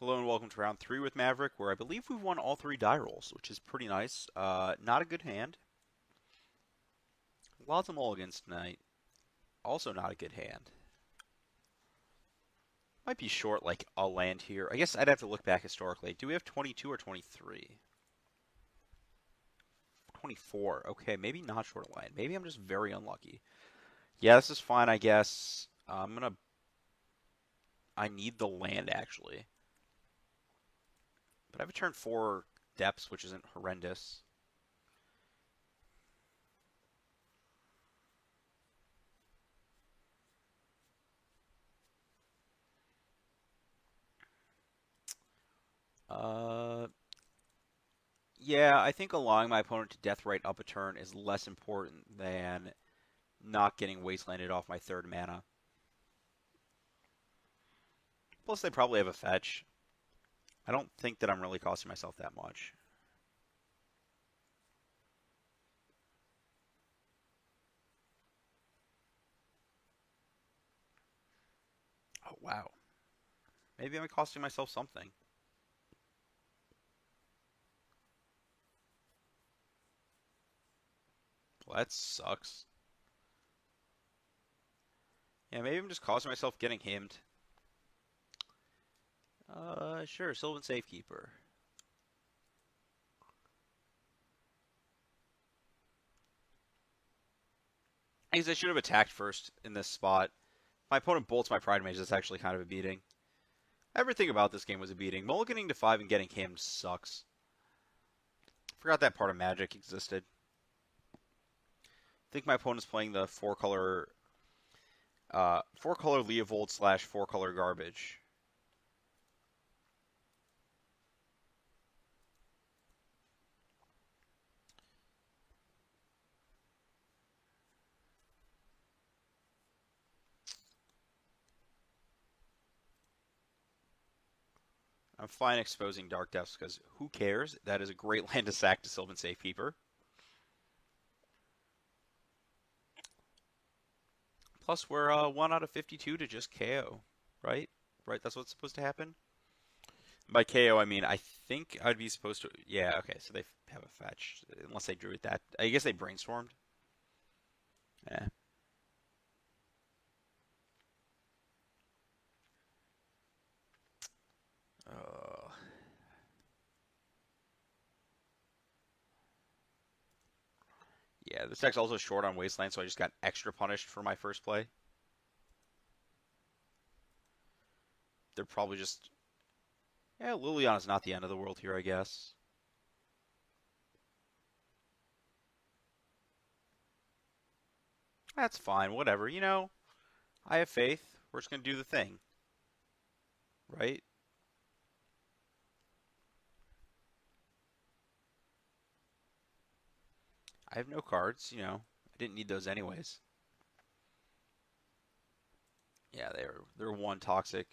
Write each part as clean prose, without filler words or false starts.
Hello and welcome to round three with Maverick, where I believe we've won all three die rolls, which is pretty nice. Not a good hand. Lots of mulligans tonight. Also not a good hand. Might be short like a land here. I guess I'd have to look back historically. Do we have 22 or 23? 24. Okay, maybe not short a land. Maybe I'm just very unlucky. Yeah, this is fine, I guess. I need the land actually. But I have a turn 4 depths, which isn't horrendous. Uh, yeah, I think allowing my opponent to Deathrite up a turn is less important than not getting wastelanded off my third mana. Plus, they probably have a fetch. I don't think that I'm really costing myself that much. Oh, wow. Maybe I'm costing myself something. Well, that sucks. Yeah, maybe I'm just costing myself getting himmed. Sure, Sylvan Safekeeper. I guess I should have attacked first in this spot. My opponent bolts my Pride Mage. That's actually kind of a beating. Everything about this game was a beating. Mulliganing to 5 and getting him sucks. Forgot that part of Magic existed. I think my opponent's playing the 4-color 4-color Leovold / 4-color Garbage. I'm fine exposing Dark Depths because who cares? That is a great land to sack to Sylvan Safekeeper. Plus, we're 1 out of 52 to just KO, right? Right, that's what's supposed to happen? By KO, I mean I think I'd be supposed to. Yeah, okay, so they have a fetch. Unless they drew it that. I guess they brainstormed. Yeah. Uh, yeah, this deck's also short on Wasteland, so I just got extra punished for my first play. They're probably just. Yeah, Liliana's not the end of the world here, I guess. That's fine, whatever. I have faith. We're just going to do the thing, right? I have no cards. I didn't need those anyways. Yeah, they're one toxic.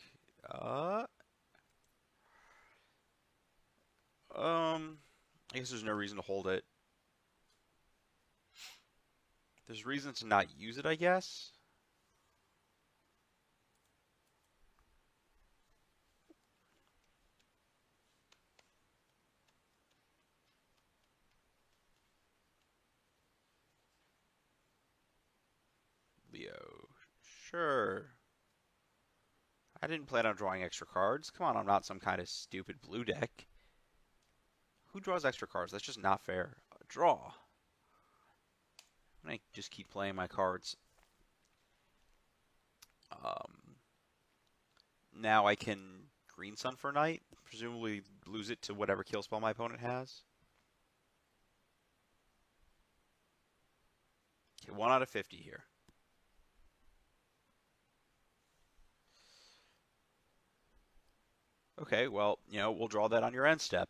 Uh, I guess there's no reason to hold it. There's reason to not use it, I guess. Leo, sure. I didn't plan on drawing extra cards. Come on, I'm not some kind of stupid blue deck. Who draws extra cards? That's just not fair. Draw. I'm gonna just keep playing my cards. Um, Now I can Green Sun for Night, presumably lose it to whatever kill spell my opponent has. Okay, 1 out of 50 here. Okay, well, we'll draw that on your end step.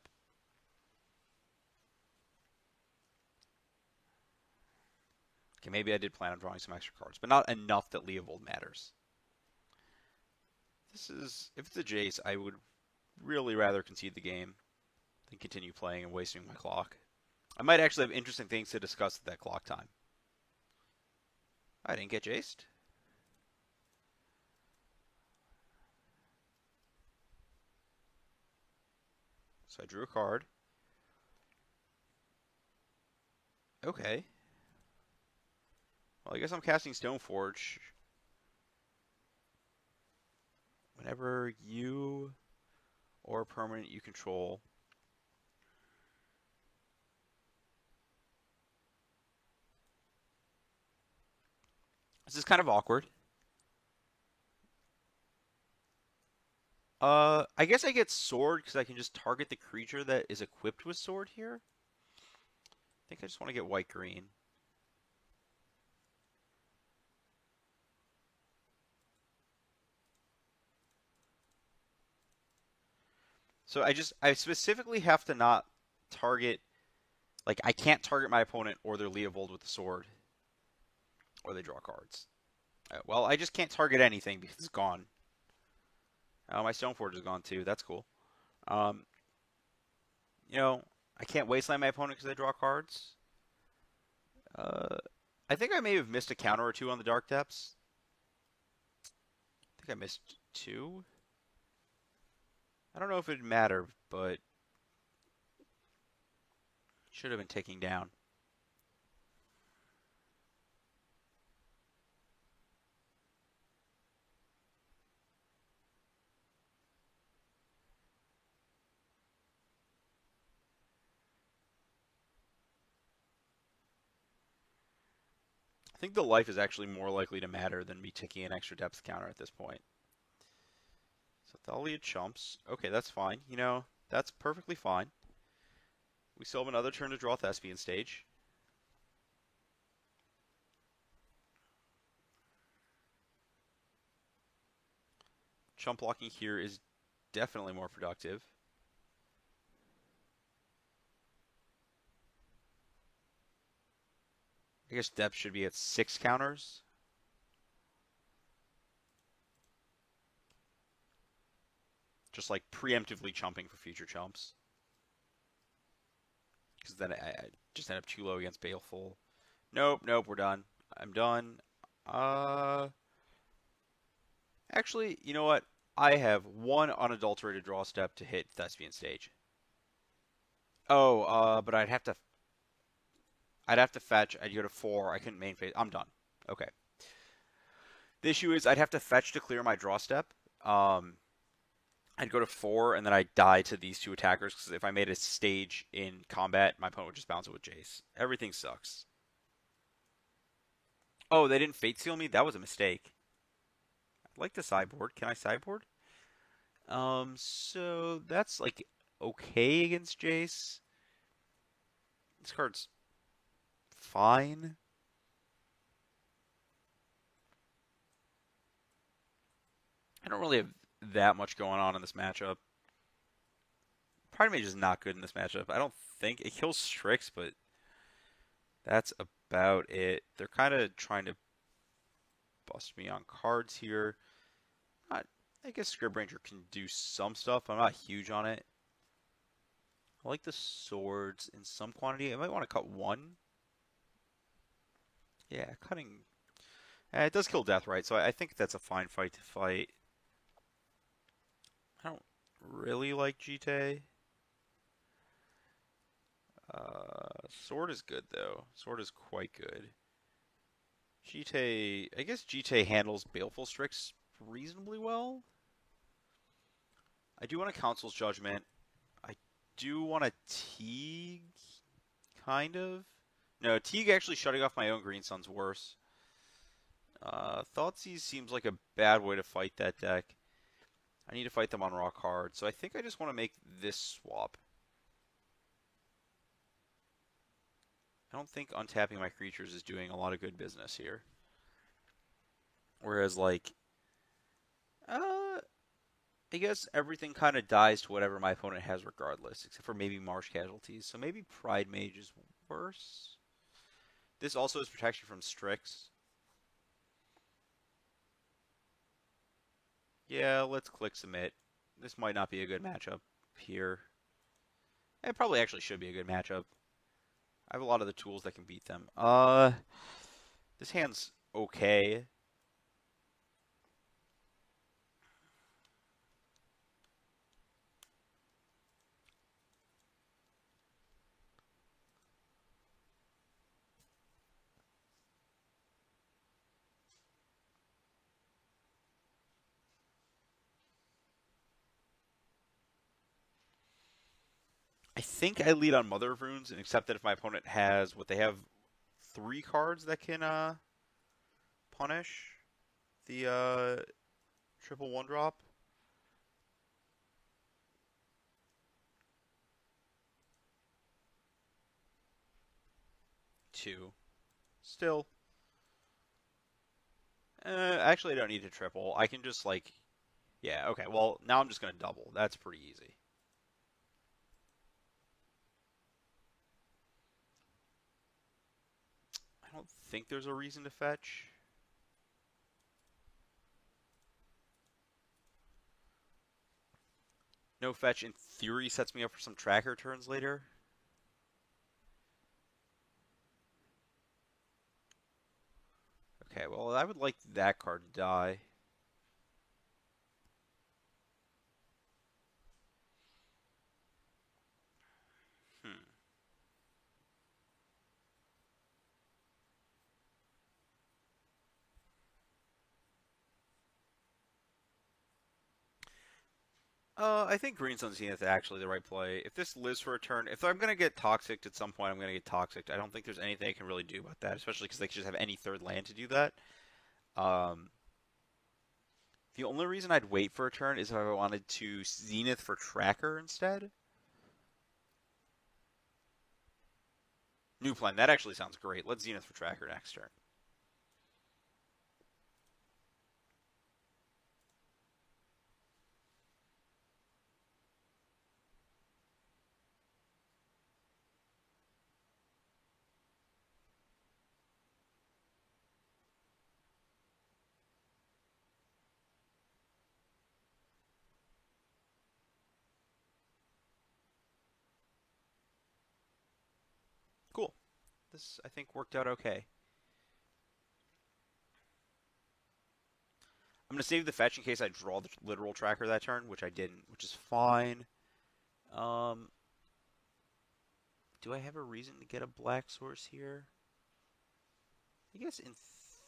Okay, maybe I did plan on drawing some extra cards, but not enough that Leovold matters. If it's a Jace, I would really rather concede the game than continue playing and wasting my clock. I might actually have interesting things to discuss at that clock time. I didn't get Jaced. So I drew a card. Okay. Well, I guess I'm casting Stoneforge. Whenever you or a permanent you control. This is kind of awkward. I guess I get sword because I can just target the creature that is equipped with sword here. I think I just want to get white-green. So I specifically have to not target, like, I can't target my opponent or their Leovold with the sword, or they draw cards. Well, I just can't target anything because it's gone. Oh, my Stoneforge is gone too. That's cool. Um, you know, I can't wasteland my opponent because they draw cards. Uh, I think I may have missed a counter or two on the Dark Depths. I think I missed two. I don't know if it'd matter, but should have been taking down. I think the life is actually more likely to matter than me taking an extra depth counter at this point. So Thalia chumps. Okay, that's fine. You know, that's perfectly fine. We still have another turn to draw Thespian Stage. Chump blocking here is definitely more productive. I guess depth should be at 6 counters. Just like preemptively chumping for future chumps. Because then I just end up too low against Baleful. Nope, we're done. I'm done. Actually, you know what? I have one unadulterated draw step to hit Thespian Stage. Oh, but I'd have to fetch. I'd go to 4. I couldn't main phase. I'm done. Okay. The issue is I'd have to fetch to clear my draw step. I'd go to 4, and then I'd die to these two attackers, because if I made a stage in combat, my opponent would just bounce it with Jace. Everything sucks. Oh, they didn't Fate Seal me? That was a mistake. I'd like to sideboard. Can I sideboard? So that's, like, okay against Jace. This card's fine. I don't really have that much going on in this matchup. Pride Mage is not good in this matchup. I don't think it kills Strix, but that's about it. They're kind of trying to bust me on cards here. I guess Scrib Ranger can do some stuff. I'm not huge on it. I like the swords in some quantity. I might want to cut 1. Yeah, cutting. It does kill Deathrite, so I think that's a fine fight to fight. I don't really like Jite. Sword is good, though. Sword is quite good. Jite, I guess Jite handles Baleful Strix reasonably well. I do want a Council's Judgment. I do want a Teague, kind of. No, Teague actually shutting off my own Green Sun's worse. Thoughtseize seems like a bad way to fight that deck. I need to fight them on raw cards, so I think I just want to make this swap. I don't think untapping my creatures is doing a lot of good business here. Whereas, like, I guess everything kind of dies to whatever my opponent has regardless, except for maybe Marsh Casualties. So maybe Pride Mage is worse. This also is protection from Strix. Yeah, let's click submit. This might not be a good matchup here. It probably actually should be a good matchup. I have a lot of the tools that can beat them. This hand's okay. I think I lead on Mother of Runes, and except that if my opponent has what they have, 3 cards that can punish the triple 1-drop. 2. Still. Actually, I don't need to triple. I can just, like... Yeah, okay. Well, now I'm just going to double. That's pretty easy. I don't think there's a reason to fetch. No fetch, in theory, sets me up for some tracker turns later. Okay, well, I would like that card to die. Hmm. I think Greenstone Zenith is actually the right play. If this lives for a turn, if I'm going to get Toxic at some point, I'm going to get Toxic. I don't think there's anything I can really do about that, especially because they can just have any third land to do that. Um, the only reason I'd wait for a turn is if I wanted to Zenith for Tracker instead. New plan. That actually sounds great. Let's Zenith for Tracker next turn. Cool. This, I think, worked out okay. I'm going to save the fetch in case I draw the literal tracker that turn, which I didn't, which is fine. Um, do I have a reason to get a black source here? I guess in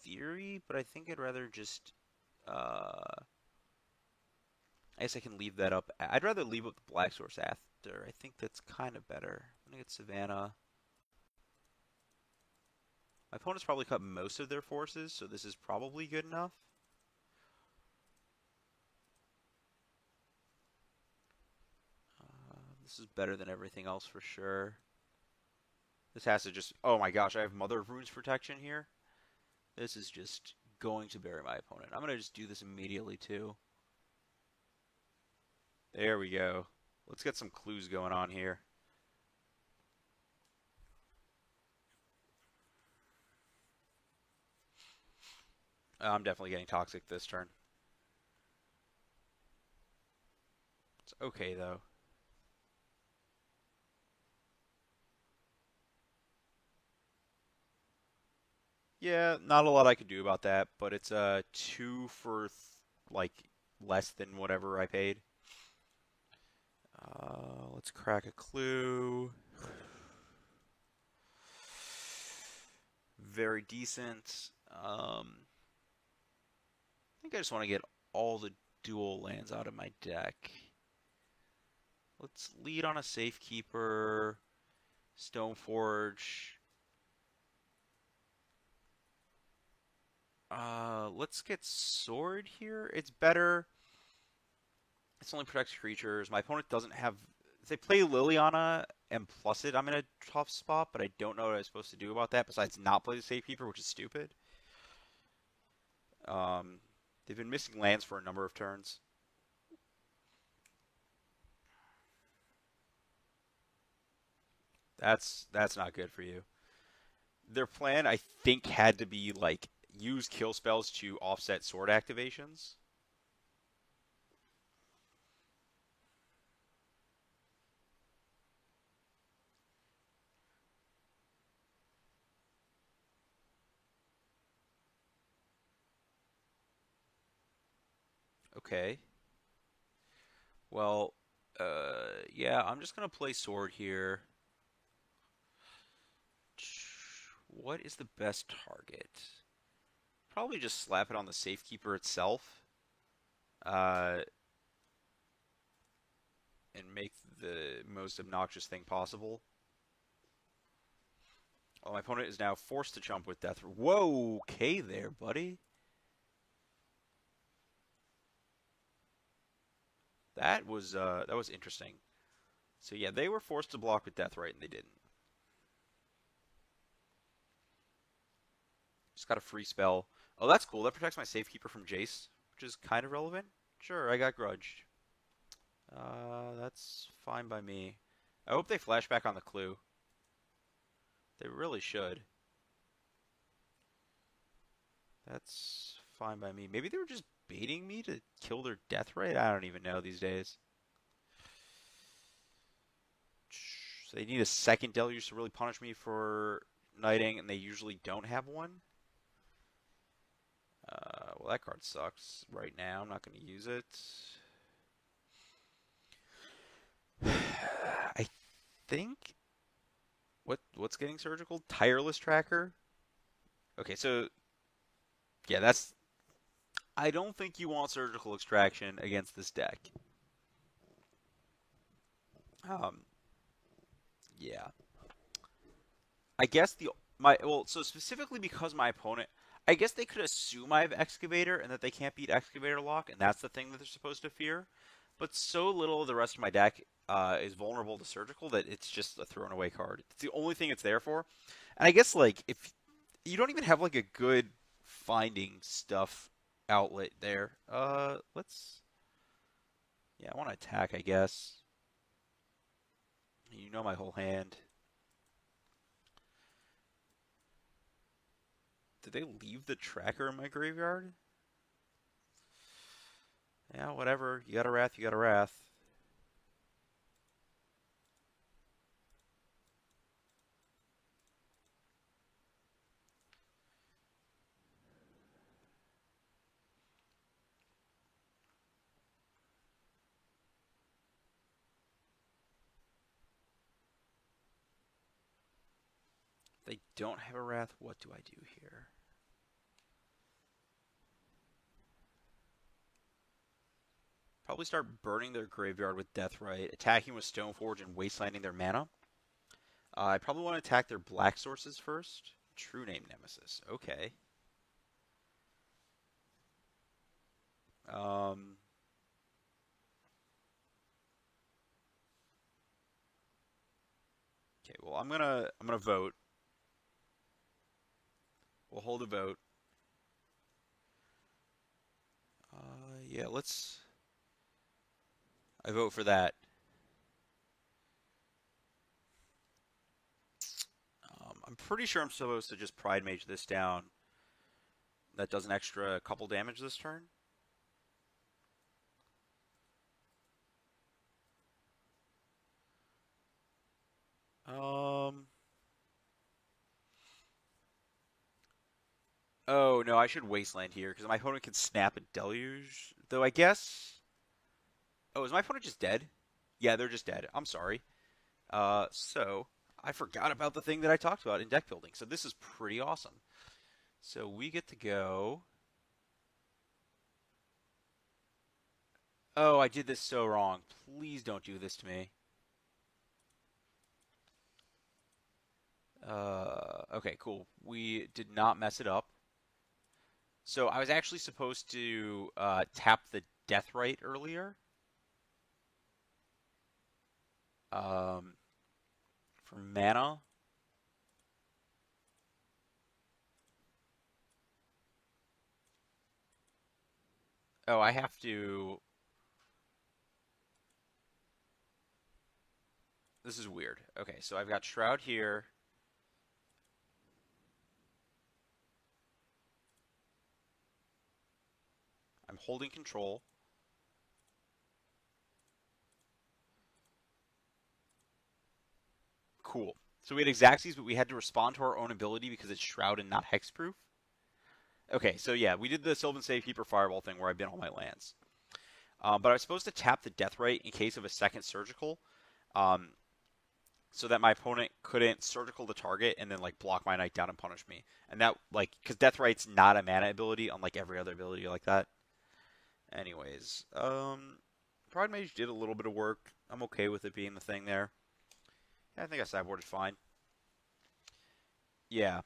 theory, but I think I'd rather just... I guess I can leave that up. I'd rather leave up the black source after. I think that's kind of better. I'm going to get Savannah. My opponent's probably cut most of their forces, so this is probably good enough. This is better than everything else for sure. This has to just... Oh my gosh, I have Mother of Runes protection here. This is just going to bury my opponent. I'm going to just do this immediately too. There we go. Let's get some clues going on here. I'm definitely getting Toxic this turn. It's okay though. Yeah, not a lot I could do about that, but it's 2 for like less than whatever I paid. Let's crack a clue. Very decent. I think I just want to get all the dual lands out of my deck. Let's lead on a Safekeeper, Stoneforge. Let's get Sword here. It's better. It only protects creatures. My opponent doesn't have... If they play Liliana and plus it, I'm in a tough spot, but I don't know what I'm supposed to do about that besides not play the Safekeeper, which is stupid. They've been missing lands for a number of turns. That's not good for you. Their plan, I think, had to be, like, use kill spells to offset sword activations. Okay. Well, yeah, I'm just going to play sword here. What is the best target? Probably just slap it on the Safekeeper itself. And and make the most obnoxious thing possible. Oh, my opponent is now forced to jump with Death. Whoa, okay there, buddy. That was interesting. So yeah, they were forced to block with Deathrite, and they didn't. Just got a free spell. Oh, that's cool. That protects my Safekeeper from Jace, which is kind of relevant. Sure, I got Grudged. That's fine by me. I hope they flash back on the clue. They really should. That's fine by me. Maybe they were just baiting me to kill their Deathrite? I don't even know these days. So they need a second Deluge to really punish me for knighting, and they usually don't have one. Well, that card sucks right now. I'm not going to use it. I think what's getting surgical? Tireless Tracker. Okay, so yeah, that's. I don't think you want surgical extraction against this deck. Yeah. I guess so specifically because my opponent, I guess they could assume I have Excavator and that they can't beat Excavator Lock, and that's the thing that they're supposed to fear. But so little of the rest of my deck is vulnerable to surgical that it's just a thrown away card. It's the only thing it's there for. And I guess like if you don't even have like a good finding stuff outlet there, I want to attack, I guess. You know my whole hand. Did they leave the tracker in my graveyard? Yeah, whatever. You got a Wrath, you got a Wrath. If they don't have a Wrath, what do I do here? Probably start burning their graveyard with Deathrite, attacking with Stoneforge, and wastelanding their mana. I probably want to attack their black sources first. True Name Nemesis. Okay. Okay, well I'm gonna vote. We'll hold a vote. Yeah, I vote for that. I'm pretty sure I'm supposed to just Pride Mage this down. That does an extra couple damage this turn. Oh, no, I should Wasteland here, because my opponent can snap a Deluge. Though, I guess... Oh, is my opponent just dead? Yeah, they're just dead. I'm sorry. So, I forgot about the thing that I talked about in deck building. So this is pretty awesome. So we get to go... Oh, I did this so wrong. Please don't do this to me. Okay, cool. We did not mess it up. So I was actually supposed to tap the Deathrite earlier. For mana. Oh, I have to... This is weird. Okay, so I've got Shroud here. I'm holding control. Cool. So we had Xaxes, but we had to respond to our own ability because it's Shroud and not Hexproof. Okay, so yeah, we did the Sylvan Safekeeper Fireball thing where I bin all my lands. But I was supposed to tap the Deathrite in case of a second Surgical, so that my opponent couldn't Surgical the target and then like block my Knight down and punish me. And that because Deathrite's not a mana ability, unlike every other ability like that. Anyways, Pride Mage did a little bit of work. I'm okay with it being the thing there. Yeah, I think I sideboarded fine. Yeah.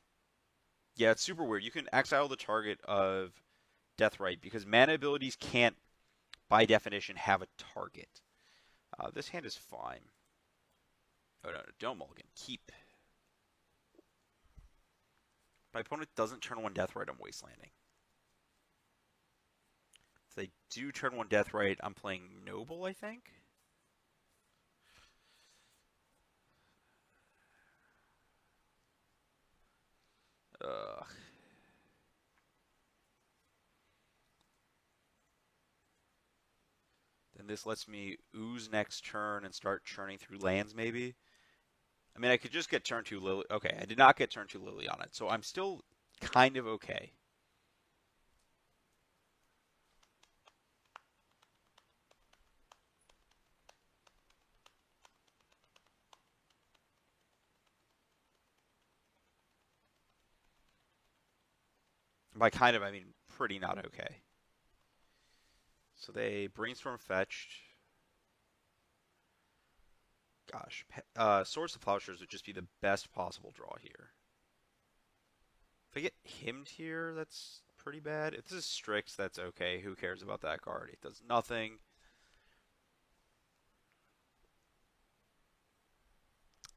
Yeah, it's super weird. You can exile the target of Deathrite because mana abilities can't, by definition, have a target. This hand is fine. Oh, no, don't mulligan. Keep. My opponent doesn't turn one Deathrite, I'm Wastelanding. If they do turn one Deathrite, I'm playing Noble, I think. Ugh. Then this lets me ooze next turn and start churning through lands, maybe. I mean, I could just get turn 2 Lily. Okay, I did not get turn 2 Lily on it, so I'm still kind of okay. By kind of, I mean pretty not okay. So they Brainstorm fetched. Gosh, Swords to Plowshares would just be the best possible draw here. If I get hymned here, that's pretty bad. If this is Strix, that's okay. Who cares about that card? It does nothing.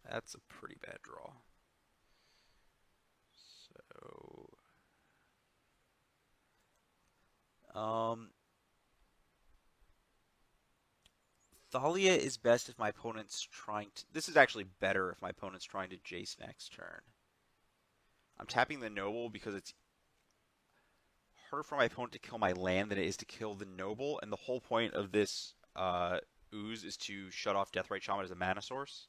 That's a pretty bad draw. So, Thalia is best if my opponent's trying to... This is actually better if my opponent's trying to Jace next turn. I'm tapping the Noble because it's harder for my opponent to kill my land than it is to kill the Noble, and the whole point of this ooze is to shut off Deathrite Shaman as a mana source.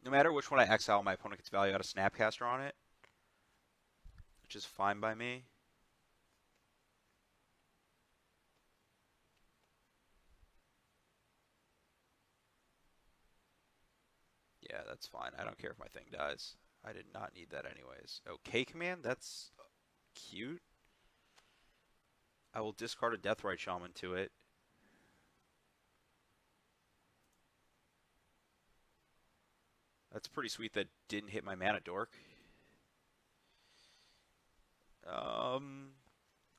No matter which one I exile, my opponent gets value out of Snapcaster on it, which is fine by me. Yeah, that's fine. I don't care if my thing dies. I did not need that anyways. Okay, command? That's cute. I will discard a Deathrite Shaman to it. That's pretty sweet that didn't hit my mana dork.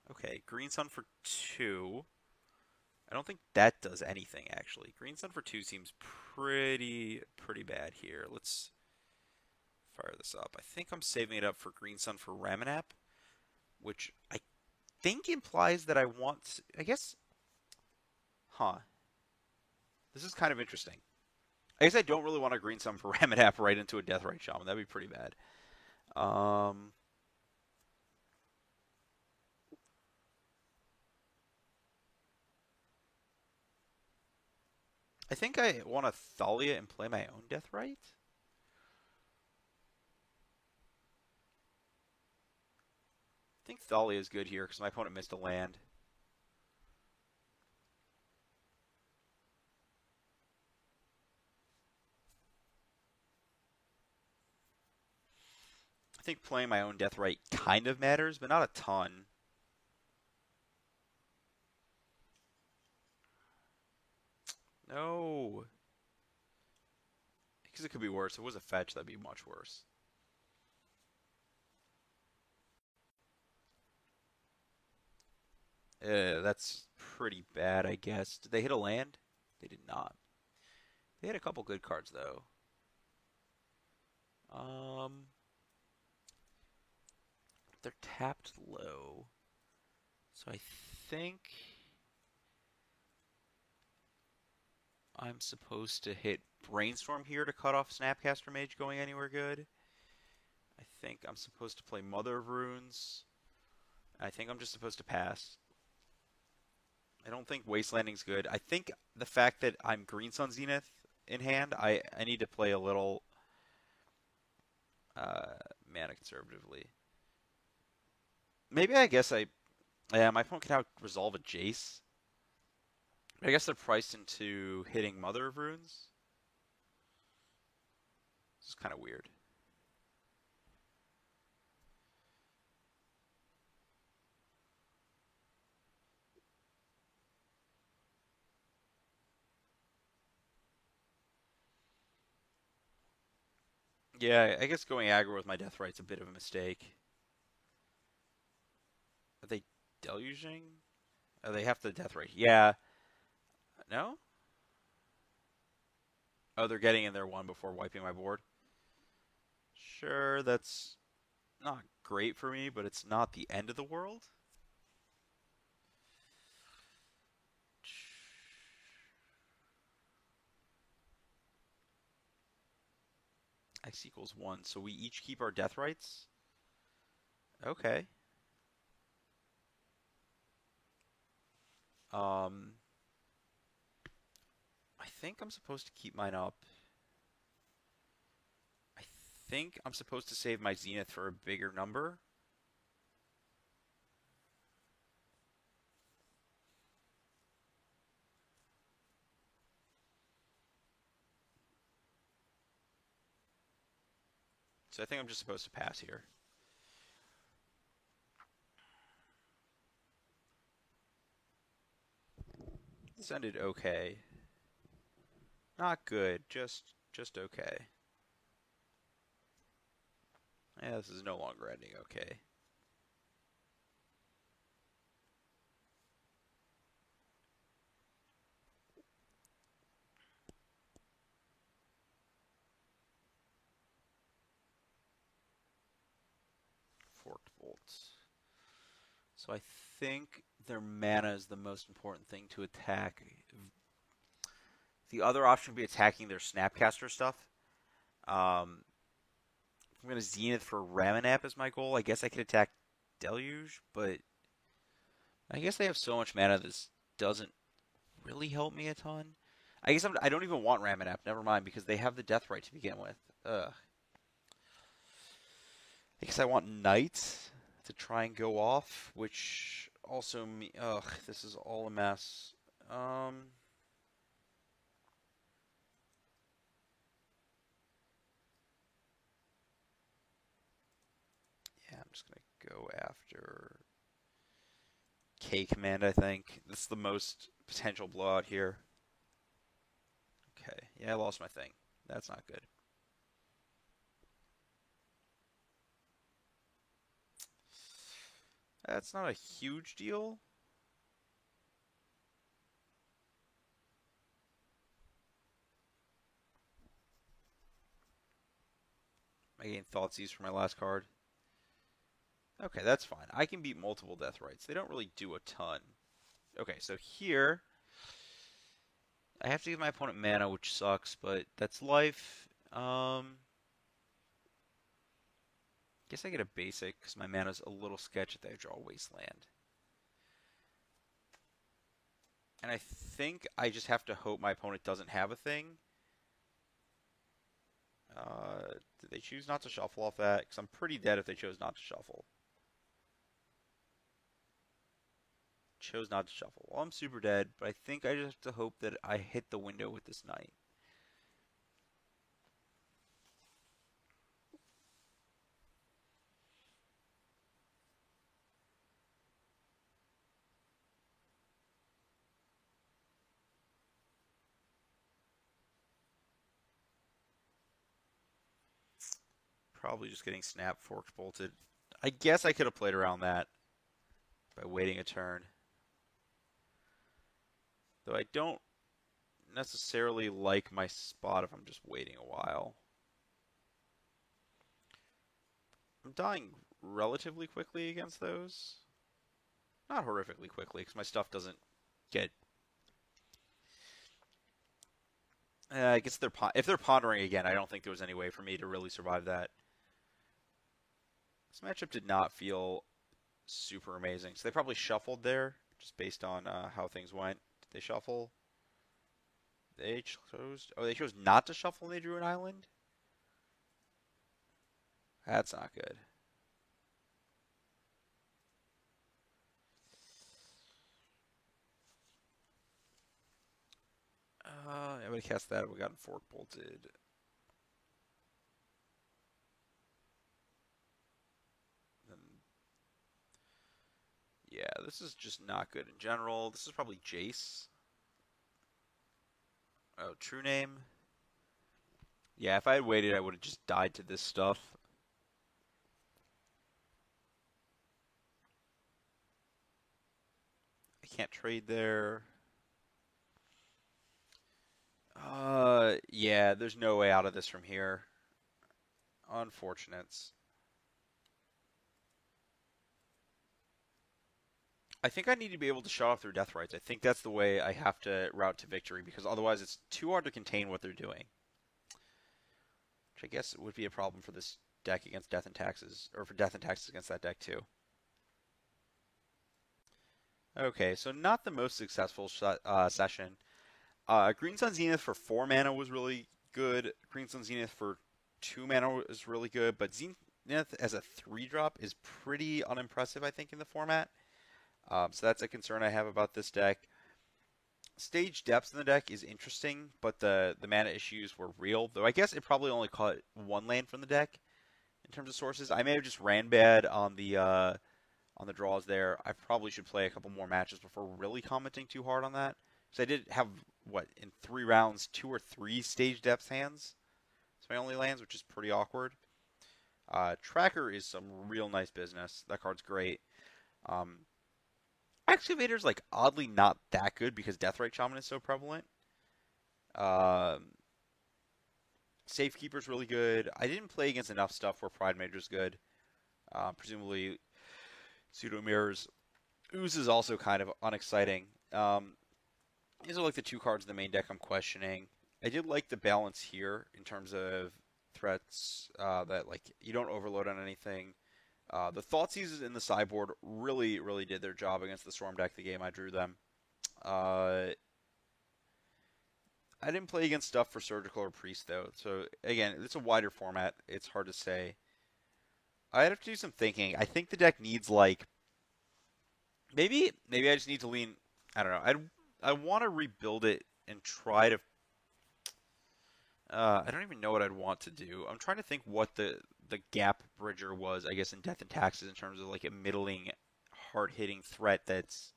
Okay, Green Sun for 2. I don't think that does anything, actually. Green Sun for 2 seems pretty bad here. Let's fire this up. I think I'm saving it up for Green Sun for Ramunap, which I think implies that I want... I guess... Huh. This is kind of interesting. I guess I don't really want a Green Sun for Ramunap right into a Deathrite Shaman. That'd be pretty bad. I think I want to Thalia and play my own Deathrite. I think Thalia is good here because my opponent missed a land. I think playing my own Deathrite kind of matters, but not a ton. No. Because it could be worse. If it was a fetch, that'd be much worse. That's pretty bad, I guess. Did they hit a land? They did not. They had a couple good cards, though. They're tapped low. So I think I'm supposed to hit Brainstorm here to cut off Snapcaster Mage going anywhere good. I think I'm supposed to play Mother of Runes. I think I'm just supposed to pass. I don't think Wastelanding's good. I think the fact that I'm Green Sun Zenith in hand, I need to play a little mana conservatively. Maybe I guess my opponent can out resolve a Jace. I guess they're priced into hitting Mother of Runes. is kind of weird. Yeah, I guess going aggro with my Deathrite's a bit of a mistake. Are they deluging? Oh, they have the Deathrite. Yeah. No? Oh, they're getting in their one before wiping my board. Sure, that's not great for me, but it's not the end of the world. X equals 1, so we each keep our Deathrites? Okay. Um, I think I'm supposed to keep mine up. I think I'm supposed to save my Zenith for a bigger number. So I think I'm just supposed to pass here. This ended okay. Not good, just okay. Yeah, this is no longer ending okay. Forked bolts. So I think their mana is the most important thing to attack. The other option would be attacking their Snapcaster stuff. I'm going to Zenith for Ramanap as my goal. I guess I could attack Deluge, but I guess they have so much mana this doesn't really help me a ton. I don't even want Ramanap. Never mind, because they have the Deathrite to begin with. Ugh. I guess I want Knight to try and go off, which also me. Ugh, this is all a mess. Yeah, I'm just gonna go after K command. I think this is the most potential blowout here. Okay, yeah, I lost my thing. That's not good. That's not a huge deal. I gained Thoughtseize for my last card. Okay, that's fine. I can beat multiple Deathrites. They don't really do a ton. Okay, so here I have to give my opponent mana, which sucks, but that's life. Guess I get a basic because my mana's a little sketch if I draw Wasteland. And I think I just have to hope my opponent doesn't have a thing. Did they choose not to shuffle off that? Because I'm pretty dead if they chose not to shuffle. Chose not to shuffle. Well, I'm super dead, but I think I just have to hope that I hit the window with this Knight. Probably just getting snap, forked, bolted. I guess I could have played around that by waiting a turn. Though I don't necessarily like my spot if I'm just waiting a while. I'm dying relatively quickly against those. Not horrifically quickly, because my stuff doesn't get. I guess if they're pondering again, I don't think there was any way for me to really survive that. This matchup did not feel super amazing, so they probably shuffled there just based on how things went. Did they shuffle? They chose. Oh, they chose not to shuffle when they drew an island. That's not good. I would have cast that. We got fork bolted. Yeah, this is just not good in general. This is probably Jace. Oh, true name. Yeah, if I had waited, I would have just died to this stuff. I can't trade there. Yeah, there's no way out of this from here. Unfortunates. I think I need to be able to shut off their death rights. I think that's the way I have to route to victory because otherwise it's too hard to contain what they're doing. Which I guess would be a problem for this deck against Death and Taxes, or for Death and Taxes against that deck too. Okay, so not the most successful session. Green Sun Zenith for 4 mana was really good. Green Sun Zenith for 2 mana was really good, but Zenith as a 3-drop is pretty unimpressive, I think, in the format. So that's a concern I have about this deck. Stage depths in the deck is interesting, but the mana issues were real. Though I guess it probably only caught 1 land from the deck in terms of sources. I may have just ran bad on the draws there. I probably should play a couple more matches before really commenting too hard on that. Because I did have, in 3 rounds, 2 or 3 stage depths hands. It's my only lands, which is pretty awkward. Tracker is some real nice business. That card's great. Excavator's oddly not that good because Deathrite Shaman is so prevalent. Safekeeper's really good. I didn't play against enough stuff where Pride Major's good. Presumably Pseudo Mirrors. Ooze is also kind of unexciting. These are the 2 cards in the main deck I'm questioning. I did like the balance here in terms of threats that you don't overload on anything. The Thoughtseizes in the sideboard really, really did their job against the Storm deck the game I drew them. I didn't play against stuff for Surgical or Priest, though. So, again, it's a wider format. It's hard to say. I'd have to do some thinking. I think the deck needs, maybe I just need to lean... I don't know. I want to rebuild it and try to... I don't even know what I'd want to do. I'm trying to think what the gap bridger was, I guess, in Death and Taxes in terms of a middling, hard-hitting threat that's...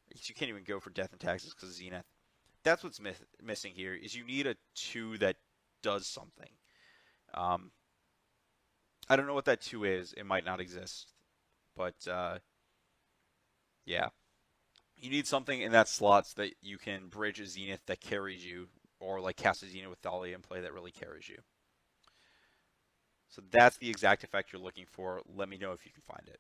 You can't even go for Death and Taxes because of Zenith. That's what's missing here, is you need a 2 that does something. I don't know what that 2 is. It might not exist. But, yeah. You need something in that slot so that you can bridge a Zenith that carries you, or cast a Zenith with Thalia and play that really carries you. So that's the exact effect you're looking for. Let me know if you can find it.